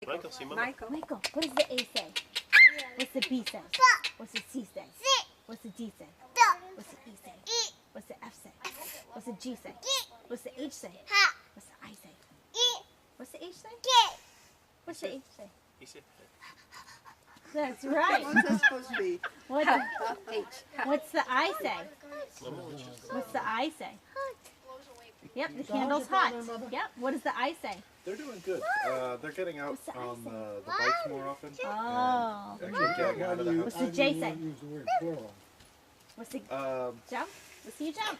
Michael, see Mama. Michael, what does the A say? What's the B say? What's the C say? What's the D say? What's the E say? What's the F say? What's the G say? What's the H say? What's the I say? What's the H say? What's the H say? He said, That's right. What's that supposed to be? What's the I say? Mama, what you say? What's the I say? Yep, the candle's hot. Yep, what does the I say? They're doing good. They're getting out What's the I on say? the bikes more often. Oh. And actually getting out of the What's house. the J say? Use the word plural. What's the Um, jump? What's the jump?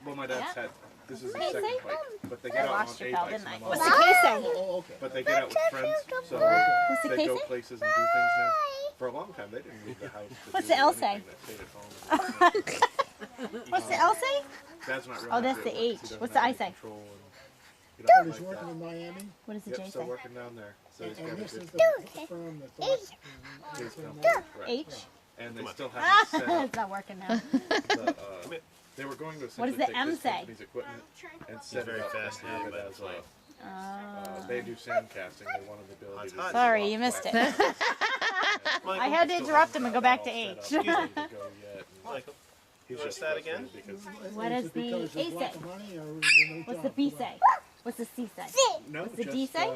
well, my dad's Yeah. had, this is What his do you second say? bike, but they I get out on lost A your pal, bikes. didn't I? and I'm What's all- the K say? Oh, okay. But they get out with friends, so What's the they K go say? places and do things now. For a long time, they didn't leave the house. To What's do the L anything. say? They stayed at home. What's the L say? Dad's not really Oh, that's into the it, H. he doesn't What's have the I any say? control and he He's doesn't like working that. in Miami, What does the Yep, J still say? working down there. So he's got and a this is good the firm that thought his company. Right. H? And they Come on. still haven't set up It's not working now. the, they were going to What does essentially the take M this say? company's equipment and set very it up fast and have hand, it but as like- they do sand casting. They wanted the ability to. Hot. Sorry, you missed it. Michael, I had to interrupt him and go back to H. Michael, He's you just that again? frustrated because What Is does it the because A there's lack say? of money or is there no What's the job B for say? them? What's the C say? no, What's the just, D say?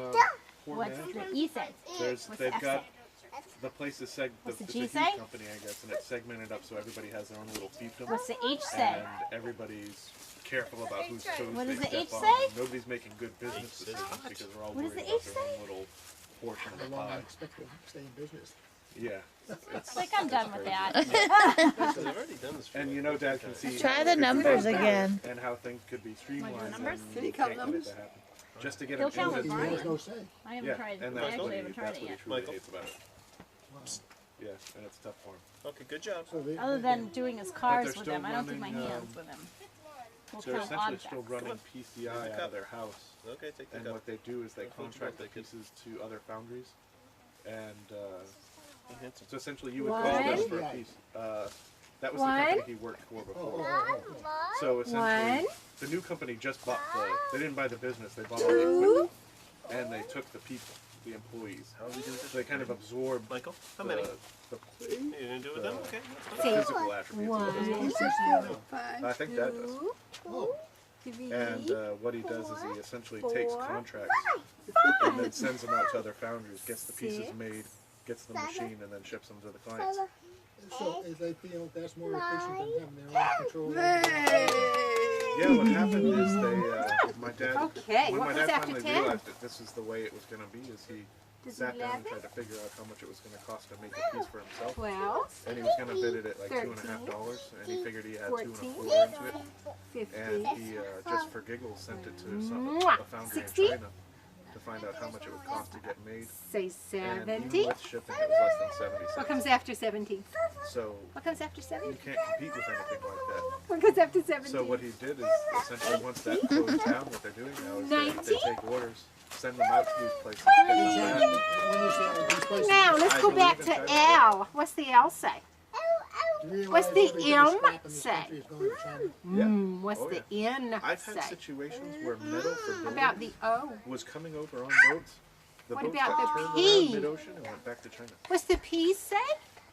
poor What's management. the E say? There's What's the they've F got say? the place is What's the it's G a huge say? company, I guess, and it's segmented up so everybody has their own little fiefdom. What's the H say? And everybody's careful about whose toes What they does the step H on. say? Nobody's making good business decisions because they're all What does worried the about H their say? own little portion of How the long I pie. expect to stay in business. Yeah. I think I'm done with that. I've already done this for And like you know, 50 Dad can times. see Try how the it could numbers be done again. and how things could be streamlined. numbers? and Did he you count can't get it numbers? to happen. Just to get He'll him count into with the He has Barney. no say. I haven't yeah, tried it. and I that's what actually he, haven't tried that's it what he yet. truly Michael? hates about it. Wow. Yeah, and it's tough for him. Okay, good job. So they, Other than doing his cars they're with still them, I don't do my running, hands with him. We'll They're count essentially objects. still running PCI out of their house. Okay, take the And cup. what they do is they Don't hold contract the your breath, pieces to other foundries. And Handsome. so essentially you would call them One. for a piece. That was One. the company he worked for before. So essentially, the new company just bought they didn't buy the business, they bought all the equipment. And they took the people, the employees. How are we doing this? So they kind of absorbed Michael, how the, many? the You didn't do it with them? Okay, that's fine. physical attributes of the business. Who says you know? I think Dad does. Oh, And what he does is he essentially takes contracts and then sends them out to other foundries, gets the pieces made, gets the machine, and then ships them to the clients. so if they feel that's more efficient than having their own control. over their- Yeah, what happened is my dad, Okay, when what my was dad after finally 10? realized that this is the way it was going to be, is he sat down and tried to figure out how much it was going to cost to make a piece for himself. 12, And he was going to bid it at like $2.50, and he figured he had 2 1/4 into it. 50, And he just for giggles sent it to Mwah. a foundry in 60? China to find out how much it would cost to get made. say And 70. even with shipping, it was less than 70 What cents. comes after 70? So What comes after you 70? can't compete with anything like that. What comes after 70? So what he did is essentially once that closed down, what they're doing now is they 90? take orders, send them out to these places, get them back. When you say these places, Now, let's I go back believe to in China. L. What's the L say? you realize What's the everything M that's scrap in this say? country is going to China. Yeah. What's Oh, the N I've had say? situations where metal for How about building the O? was coming over on boats. The What boats about got the turned P? around mid-ocean and went back to China What's the P say?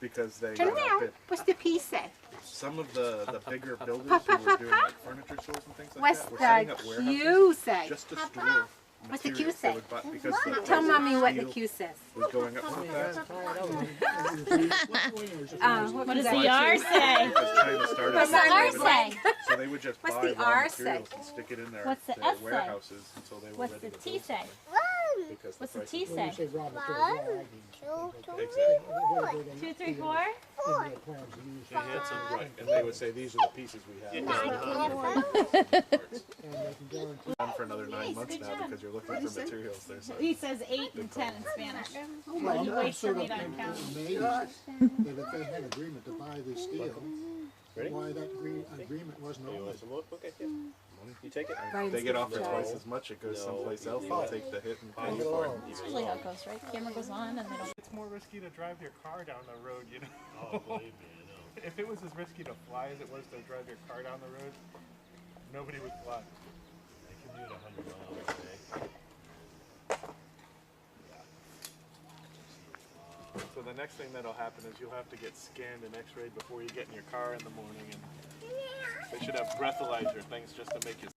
because they Turn got around. outbid. What's the P say? Some of the bigger builders who were doing like furniture stores and things like What's that were setting the up warehouses Q say? just to store What's the Q materials say? they would buy because the Tell price of mommy what the steel Q says. was going up so fast. What does the R say? Because China started What's the R building say? it, so they would just What's buy the raw R materials say? and stick it in their, What's the their S say? warehouses until they were What's ready the to T build say? something, because What's the the price T of say? Say raw material, 2, 3, 4. You're handsome. right, and they would say these are the pieces we have. And they can guarantee. Done for another 9 months good now job. because you're looking for materials. There's He says 8 and 10 in Spanish. Well, He I'm waits for sort me of to count. amazed that if they had agreement to buy this steel, Ready? why that agreement wasn't You open. want some more? Okay, yeah. You take it. If they get offered No. twice as much, it goes No. someplace else. They'll take the hit and pay Oh. for it. That's usually how it goes, right? Camera goes on and they don't. It's more risky to drive your car down the road, you know? Oh, believe me, I know. If it was as risky to fly as it was to drive your car down the road, nobody would fly. I can do it 100 miles a day. the next thing that'll happen is you'll have to get scanned and x-rayed before you get in your car in the morning, and they should have breathalyzer things just to make you.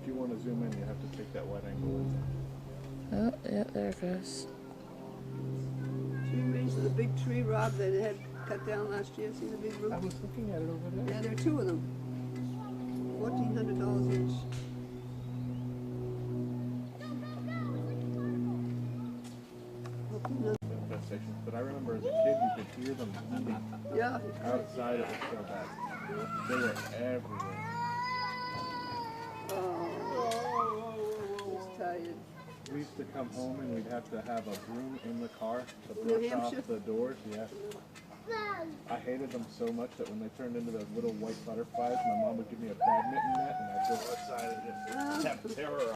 If you want to zoom in, you have to take that wide angle in. Oh, yeah, there it goes. See the big tree, Rob, that had cut down last year? See the big root? I was looking at it over there. Yeah, there are two of them. $1,400 each. Infestations, but I remember as a kid you could hear them eating Yeah. outside. It was so bad. They were everywhere. Oh, he's tired. We used to come home and we'd have to have a broom in the car to New brush Hampshire? off the doors. Yeah. I hated them so much that when they turned into those little white butterflies, my mom would give me a badminton net and I'd go outside and just have terror.